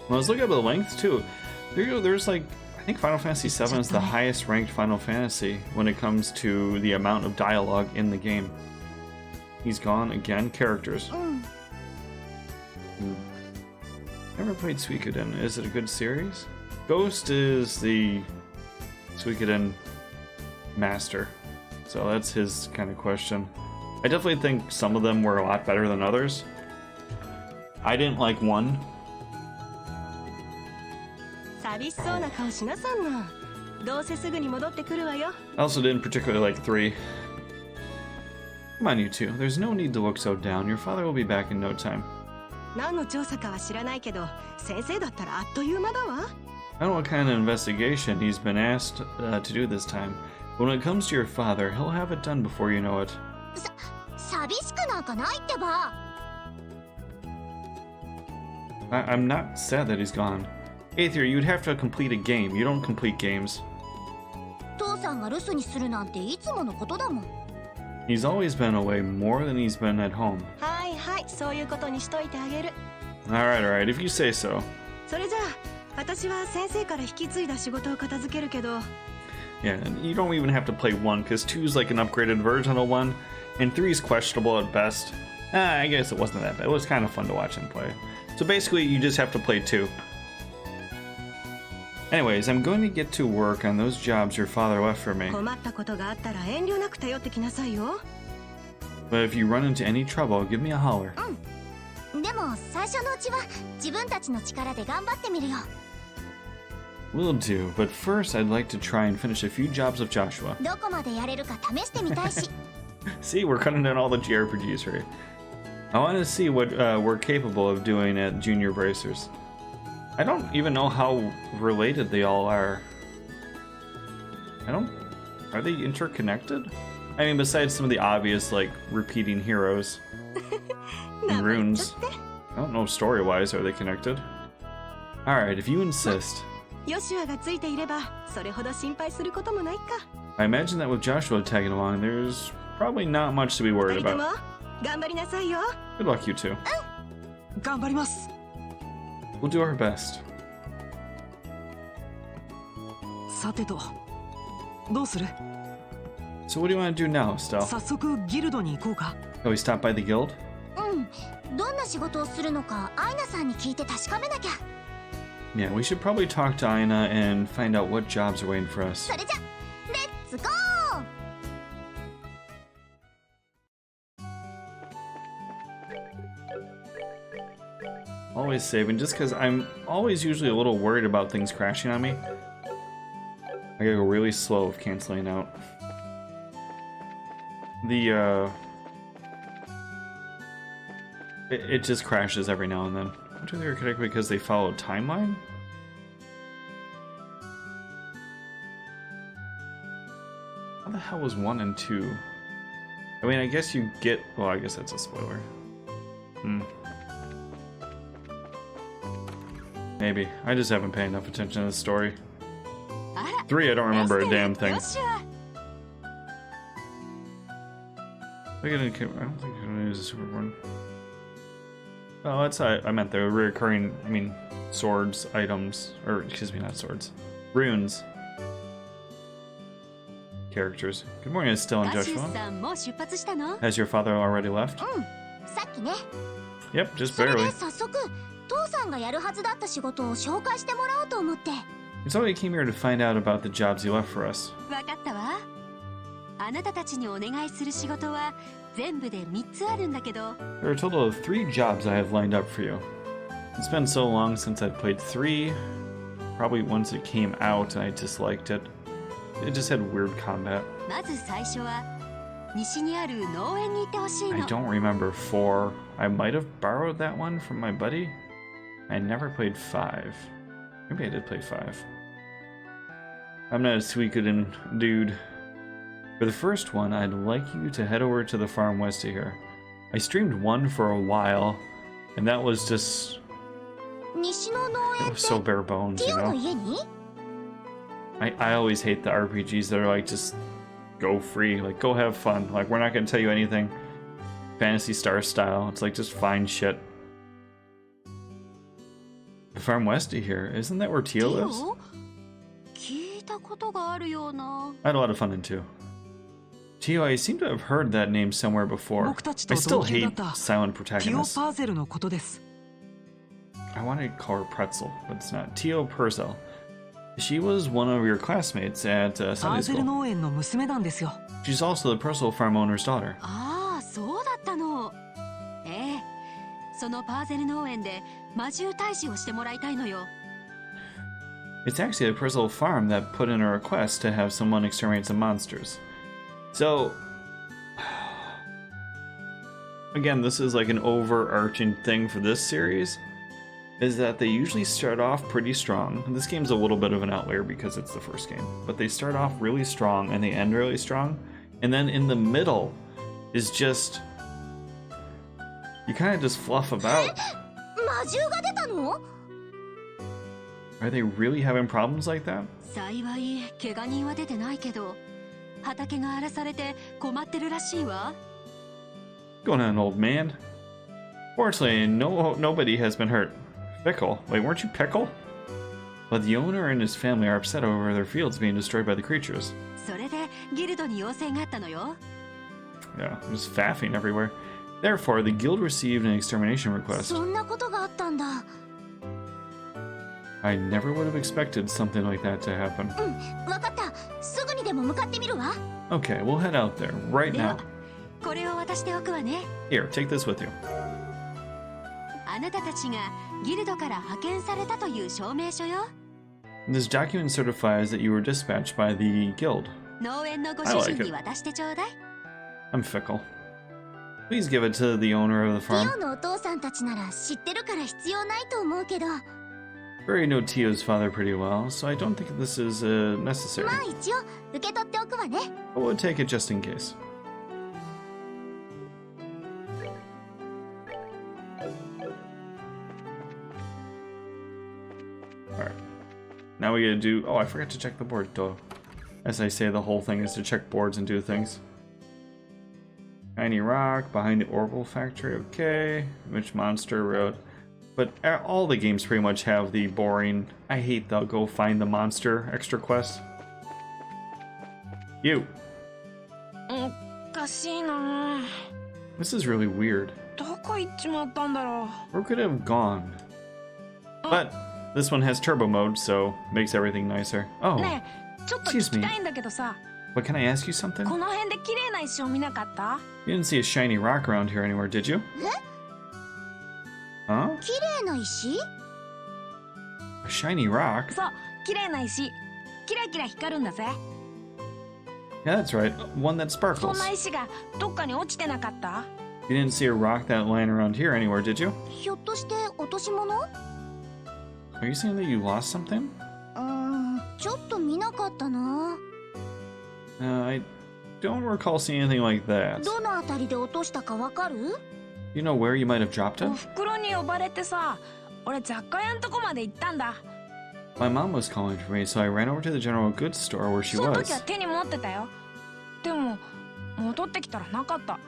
When I was looking at the length, too, there's like... I think Final Fantasy VII is the highest ranked Final Fantasy when it comes to the amount of dialogue in the game. He's gone again. Characters. Never never played Suikoden. Is it a good series? Ghost is the Suikoden master, so that's his kind of question. I definitely think some of them were a lot better than others. I didn't like one. 寂しそうな顔しなさんな。どうせすぐに戻ってくるわよ。 I also didn't particularly like 3. Come on, you two. There's no need to look so down. Your father will be back in no time. 何の調査かは知らないけど、先生だったらあっという間だわ。 I don't know what kind of investigation he's been asked to do this time. But when it comes to your father, he'll have it done before you know it. 寂しくなんかないってば。 I'm not sad that he's gone. Aether, you'd have to complete a game. You don't complete games. 父さんが留守にするなんていつものことだもん。 He's always been away more than he's been at home. はいはい、そういうことにしといてあげる。 Alright, alright, if you say so. それじゃあ、私は先生から引き継いだ仕事を片付けるけど。 Yeah, and you don't even have to play 1, because 2's like an upgraded version of 1, and 3's questionable at best. I guess it wasn't that bad. It was kind of fun to watch him play. So basically, you just have to play 2. Anyways, I'm going to get to work on those jobs your father left for me. 困ったことがあったら遠慮なく頼ってきなさいよ。 But if you run into any trouble, give me a holler. でも最初のうちは自分たちの力で頑張ってみるよ。 Will do, but first I'd like to try and finish a few jobs of Joshua. どこまでやれるか試してみたいし。See, we're cutting down all the JRPGs here. I want to see what we're capable of doing at Junior Bracers. I don't even know how related they all are. Are they interconnected? I mean, besides some of the obvious, like, repeating heroes and runes. I don't know story-wise, are they connected? Alright, if you insist. ヨシュアがついていれば、それほど心配することもないか。 I imagine that with Joshua tagging along, there's probably not much to be worried 二人とも about. 頑張りなさいよ。 Good luck, you two. 頑張ります。 We'll do our best. さてと、どうする？ So what do you want to do now, Estelle? 早速ギルドに行こうか。 Can we stop by the guild? どんな仕事をするのかアイナさんに聞いて確かめなきゃ。 Yeah, we should probably talk to Aina and find out what jobs are waiting for us. それじゃレッツゴー。 Always saving, just because I'm always usually a little worried about things crashing on me. I gotta go really slow with canceling out. It just crashes every now and then. I wonder if they're connected because they follow a timeline? How the hell was 1 and 2? I mean, I guess you get... Well, I guess that's a spoiler. Maybe. I just haven't paid enough attention to the story. 3, I don't remember a damn thing. よしわ。 I don't think I'm gonna use a super one. Oh, that's I meant the recurring. I mean, swords, items, or excuse me, not swords, runes, characters. Good morning, Estelle and ガシュ Joshua. さんもう出発したの？ Has your father already left? さっきね。 Yep, just それ barely. で早速父さんがやるはずだった仕事を紹介してもらおうと思って。 So we came here to find out about the jobs you left for us. わかったわ。あなたたちにお願いする仕事は全部で3つあるんだけど。 There are a total of 3 jobs I have lined up for you. It's been so long since I played 3. Probably once it came out and I disliked it. It just had weird combat. まず最初は西にある農園に行ってほしい I の。 don't remember 4. I might have borrowed that one from my buddy. I never played 5. Maybe I did play 5. I'm not a Suikoden dude. For the first one, I'd like you to head over to the farm west of here. I streamed 1 for a while, and that was just... 西の農 It 園っ was て so bare bones, ティ you オの know? 家に？ I always hate the RPGs that are like, just go free, like, go have fun. Like, we're not gonna tell you anything. Fantasy Star style. It's like, just find shit. The farm west of here, isn't that where テ Tio ィ lives? オ？聞いたことがあるような。 I had a lot of fun in 2. Tio, I seem to have heard that name somewhere before. 僕たちと I still 同級だ hate った silent ティオ・ protagonists. パーゼルのことです。I wanted to call her Pretzel, but it's not. Tio Purcell. She was one of your classmates at パ Sunday ーゼル school. 農園の娘なんですよ。 She's also the Purcell farm owner's daughter. ああ、そうだったの。ええ、そのパーゼル農園で魔獣退治をしてもらいたいのよ。It's actually the Purcell farm that put in a request to have someone exterminate some monsters. So, again, this is like an overarching thing for this series, is that they usually start off pretty strong. This game's a little bit of an outlier because it's the first game, but they start off really strong and they end really strong. And then in the middle is just, you kind of just fluff about. 魔獣が出たの？ Are they really having problems like that? 幸い怪我人は出てないけど、畑が荒らされて困ってるらしいわ。What's going on, old man? Fortunately, nobody has been hurt. Pickle? Wait, weren't you Pickle? But the owner and his family are upset over their fields being destroyed by the creatures. それでギルドに要請があったのよ。Yeah, there's faffing everywhere. Therefore, the guild received an extermination request. そんなことがあったんだ。 I never would have expected something like that to happen. わかった。すぐにでも向かってみるわ。 Okay, we'll head out there right では now. これを渡しておくわね。 Here, take this with you. あなたたちがギルドから派遣されたという証明書よ。 This document certifies that you were dispatched by the guild. 農園のご I 主 like 人 it. に渡してちょうだい。 I'm fickle. Please give it to the owner of the テ farm. ィオのお父さんたちなら知ってるから必要ないと思うけど、ま I already know Tio's father pretty well, so I don't think this is necessary. あ一応受け取っておくわね。 But we'll take it just in case. Alright. Now we gotta do... Oh, I forgot to check the board, though. As I say, the whole thing is to check boards and do things. Tiny rock, behind the orbital factory, okay. Which monster road? But all the games pretty much have the boring, I hate the go find the monster extra quest. You! おかしいな。 This is really weird. どこ行っちまったんだろう。 Where could it have gone? But this one has turbo mode, so makes everything nicer. Oh, ねえ、ちょっと聞きたいんだけどさ、 but can I ask you something? この辺で綺麗な石を見なかった？ You didn't see a shiny rock around here anywhere, did you? Huh? 綺麗な石？ A shiny rock? そう、綺麗な石。キラキラ光るんだぜ。 Yeah, that's right. One that そ sparkles. んな石がどっかに落ちてなかった？ You didn't see a rock that lying around here anywhere, did you? ひょっとして落とし物？ Are you saying that you lost something? ちょっと見なかったな。 I don't recall seeing anything like that. どのあたりで落としたかわかる？ You know where you might have dropped お it? ふくろに呼ばれてさ、俺雑貨屋んとこまで行ったんだ。 My mom was calling for me, so I ran over to the general goods store where she その時 was. は手に持ってたよ。でも戻ってきたらなかった。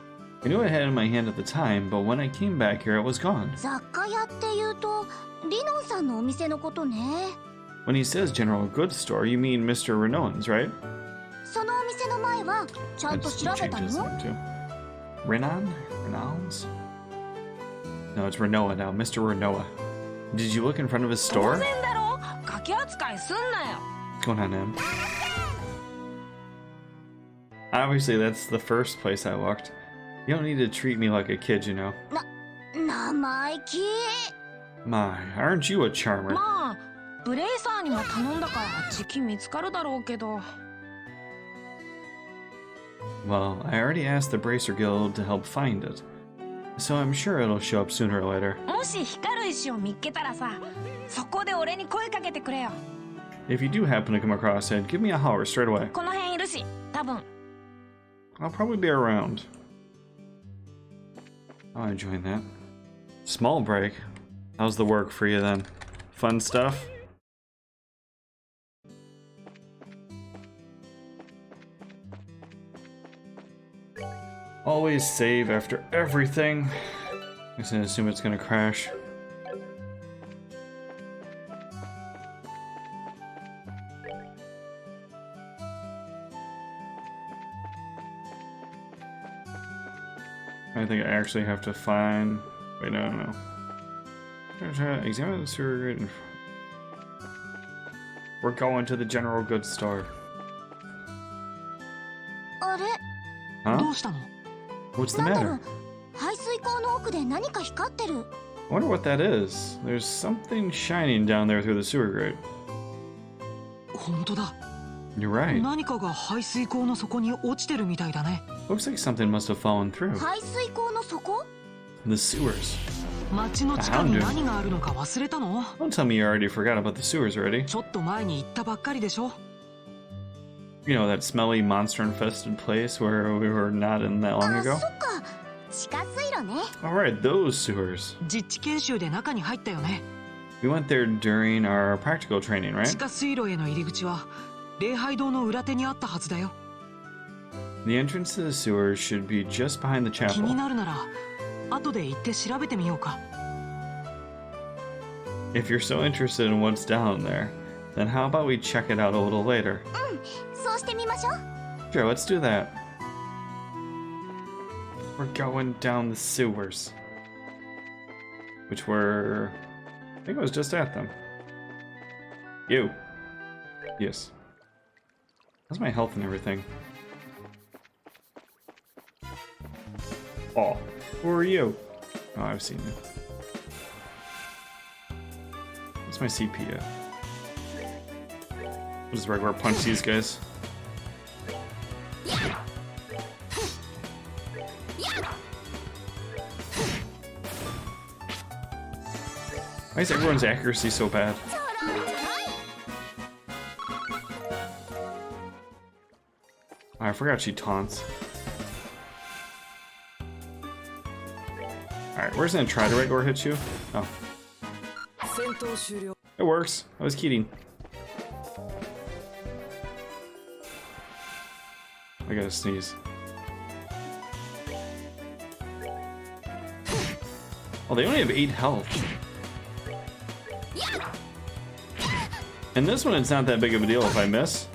I knew I had it in my hand at the time, but when I came back here, it was gone. 雑貨屋っていうとリノンさんのお店のことね。 When he says general goods store, you mean Mr. Renoan's, right? そのお店の前はちゃんと Let's 調べ change た his の？ name too. Renan? Renal's? No, it's Renoa now. Mr. Renoa. Did you look in front of his 当 store? 然だろ。ガキ扱いすんなよ。 What's going on, Em? Obviously, that's the first place I looked. You don't need to treat me like a kid, you know. 生意気。 My, aren't you a charmer? まあブレイサーにも頼んだから時期見つかるだろうけど。 Well, I already asked the Bracer Guild to help find it. So I'm sure it'll show up sooner or later. もし光る石を見っけたらさ、そこで俺に声かけてくれよ。 If you do happen to come across it, give me a holler straight away. この辺いるし、多分。 I'll probably be around. I'm enjoying that. Small break. How's the work for you then? Fun stuff? Always save after everything. I'm just gonna assume it's gonna crash. I think I actually have to find... Wait, no. Examine the sewer grid. We're going to the general goods store. あれ Huh? どうしたの？ What's the なんだ matter? ろう排水溝の奥で何か光ってる I wonder what that is. There's something shining down there through the sewer grate. 本当だ。 You're right. 何かが排水溝の底に落ちてるみたいだね。 Looks like something must have fallen through. 排水溝の底 The sewers. 町の地下に何があるのか忘れたの？ Don't tell me you already forgot about the sewers already. ちょっと前に行ったばっかりでしょ。 You know, that smelly monster-infested place where we were not in that long あ ago? そっか地下水路ね Alright, those sewers. 実地研修で中に入ったよね。 We went there during our practical training, 地 right? 下水路への入り口は礼拝堂の裏手にあったはずだよ。 The entrance to the sewers should be just behind the 気に chapel. なるなら後で行って調べてみようか。 If you're so interested in what's down there, then how about we check it out a little later? そうしてみましょう Sure, let's do that. We're going down the sewers. Which were... I think I was just at them. You. Yes. How's my health and everything? Oh. Who are you? Oh, I've seen you. What's my CP at? I'll just regular punch these guys. Why is everyone's accuracy so bad? Oh, I forgot she taunts. Alright, where's gonna try to regular hit you? Oh. It works. I was kidding. I gotta sneeze. Oh, they only have 8 health. And this one, it's not that big of a deal if I miss.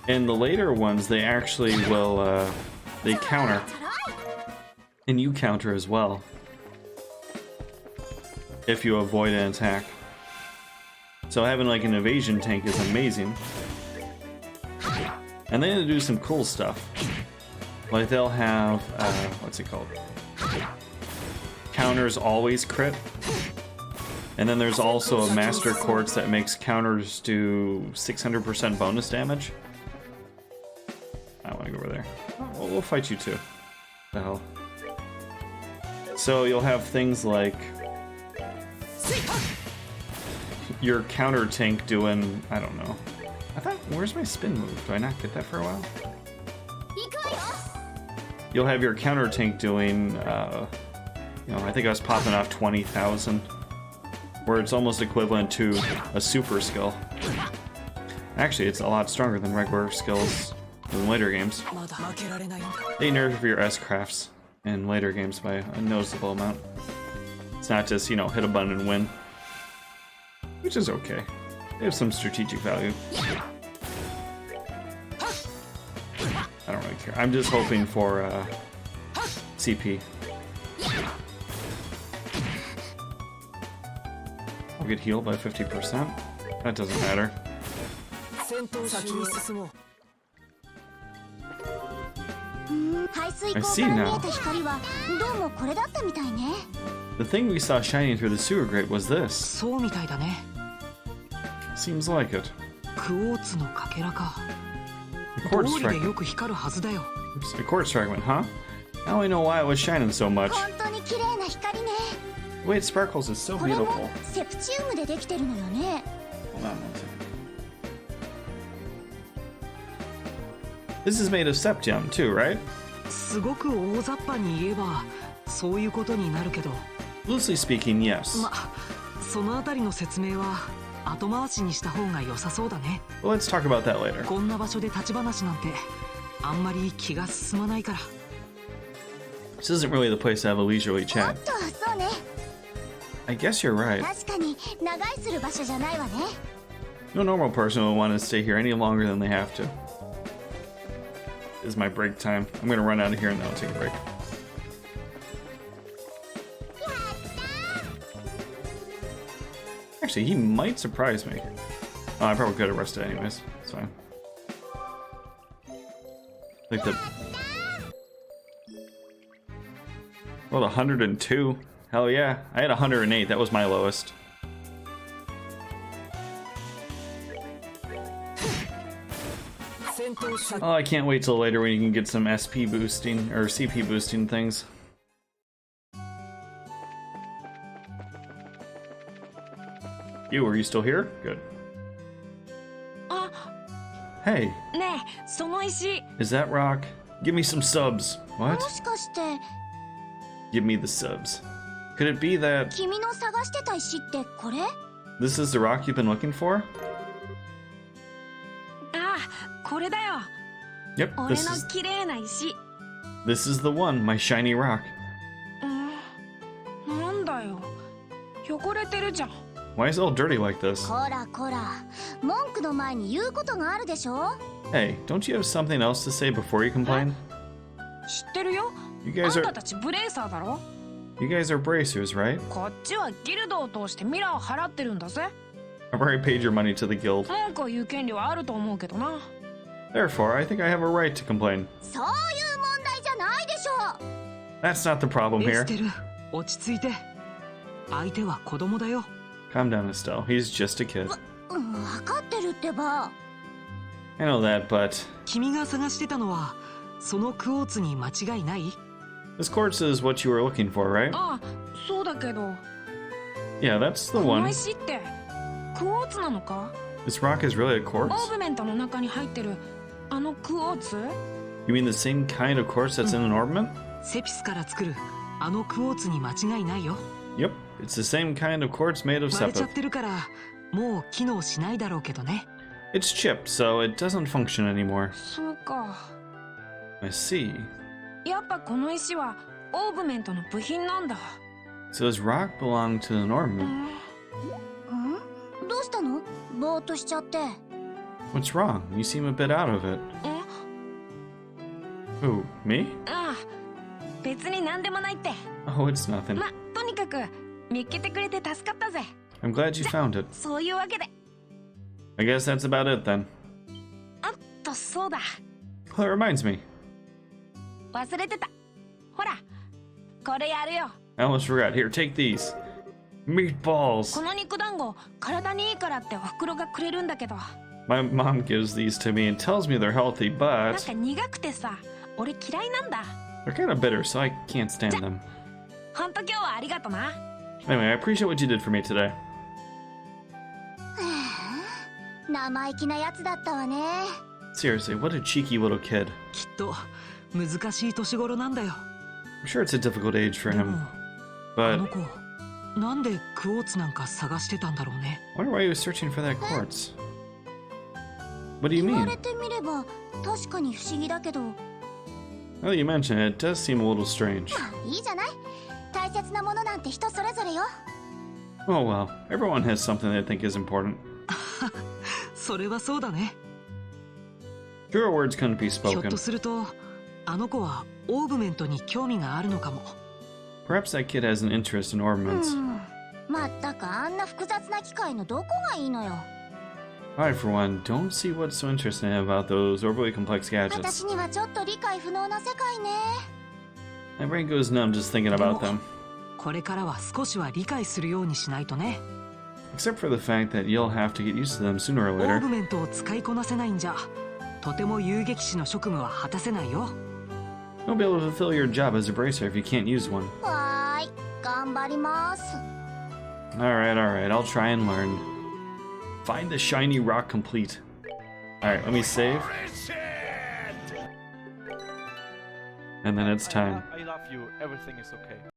And the later ones, they actually will, they counter. And you counter as well. If you avoid an attack. So having like an evasion tank is amazing. And they do some cool stuff. Like they'll have, what's it called? Counters always crit. And then there's also a Master Quartz that makes counters do 600% bonus damage. I want to go over there. Oh, we'll fight you too. The hell. So you'll have things like your counter tank doing, I don't know. I thought, where's my spin move? Do I not get that for a while? You'll have your counter tank doing, you know, I think I was popping off 20,000. Where it's almost equivalent to a super skill. Actually, it's a lot stronger than regular skills in later games. They nerf your S-crafts in later games by a noticeable amount. It's not just, you know, hit a button and win. Which is okay. They have some strategic value. I don't really care. I'm just hoping for CP. I'll get healed by 50%. That doesn't matter. I see now. The thing we saw shining through the sewer grate was this. そうみたいだね。 Seems like it. クォーツのかけらか。 A ど quartz うりで fragment. よく光るはずだよ。 Oops, a quartz fragment, huh? Now I know why it was shining so much. 本当に綺麗な光ね The way it sparkles is so これも beautiful. セプチウムでできてるのよね Hold on one second. This is made of septium too, right? すごく大雑把に言えばそういうことになるけど、 Loosely speaking, yes. ま、そのあたりの説明は後回しにした方が良さそうだね。 Well, let's talk about that later. こんな場所で立ち話なんてあんまり気が進まないから。 This isn't really the place to have a leisurely おっ chat. とそうね I guess you're right. 確かに長居する場所じゃないわね No normal person would want to stay here any longer than they have to. This is my break time. I'm gonna run out of here and then I'll take a break. Actually, he might surprise me. Oh, I probably could have rested anyways. It's fine. Like the... Well, 102. Hell yeah. I had 108. That was my lowest. Oh, I can't wait till later when you can get some SP boosting or CP boosting things. You, are you still here? Good. Hey, ねえ、その石 is that rock? Give me some subs. What? もしかして Give me the subs. Could it be that 君の探してた石ってこれ？ this is the rock you've been looking for? あ、これだよ Yep, 俺の綺麗な石 this is the one, my shiny rock. なんだよ汚れてるじゃん Why is it all dirty like this? こらこら、文句の前に言うことがあるでしょ？ Hey, don't you have something else to say before you complain? 知ってるよ You あ guys んた are たちブレーサーだろ you guys are bracers, right? こっちはギルドを通してミラーを払ってるんだぜ I've already paid your money to the guild. 文句を言う権利はあると思うけどな Therefore, I think I have a right to complain. そういう問題じゃないでしょ。 That's not the problem エ here. ステル、落ち着いて。相手は子供だよ。 Calm down, Estelle. He's just a kid. 分かってるってば。 I know that, but 君が探してたのはそのクォーツに間違いない？ this quartz is what you were looking for, right? ああそうだけど Yeah, that's the この one. 石ってクォーツなのか This rock is really a オ quartz? ーブメントの中に入ってるあのクォーツ You mean the same kind of quartz that's in an ornament? セピスから作るあのクォーツに間違いないよ。 Yep, it's the same kind of quartz made of 割れちゃ sepith. ってるからもう機能しないだろうけどね。 It's chipped, so it doesn't function anymore. そうか I see. やっぱこの石はオーブメントの部品なんだ So does rock belong to an ornament? どうしたの？ぼーっとしちゃって。 What's wrong? You seem a bit out of it. え Who, me? ああ別に何でもないって Oh, it's nothing. まとにかく見っけてくれて助かったぜ I'm glad you found it. そういうわけで I guess that's about it then. とそうだ Well, it reminds me. 忘れてたほらこれやるよ I almost forgot. Here, take these. Meatballs. この肉団子体にいいからってお袋がくれるんだけど My mom gives these to me and tells me they're healthy, なん but か苦くてさ俺嫌いなんだ they're kind of bitter, so I can't stand them. ほんと今日はありがとな Anyway, I appreciate what you did for me today. 生意気なやつだったわね。 Seriously, what a cheeky little kid. きっと難しい年頃なんだよ。 I'm sure it's a difficult age for で him, もあの but 子なんでクォーツなんか探してたんだろうね。 I wonder why he was searching for that quartz. What do you 言わ mean? れてみれば確かに不思議だけど。 Now that you mention it, it does seem a little strange. まあいいじゃない。大切なものなんて人それぞれよ。 Oh well, everyone has something they think is important. それはそうだね。 Truer words couldn't be ひょっ spoken. とするとあの子はオーブメントに興味があるのかも。 Perhaps that kid has an interest in ornaments. まったくあんな複雑な機械のどこがいいのよ。 I, for one, don't see what's so interesting about those overly complex 私 gadgets. にはちょっと理解不能な世界ね。 My brain goes numb just thinking about them. これからは少しは理解するようにしないとね。 Except for the fact that you'll have to get used to them sooner or オー later. ブメントを使いこなせないんじゃとても遊撃士の職務は果たせないよ。 You'll be able to fulfill your job as a bracer if you can't use one. わーい、頑張ります。 Alright, I'll try and learn. Find the shiny rock complete. Alright, let me save. And then it's time. I love you. Everything is okay.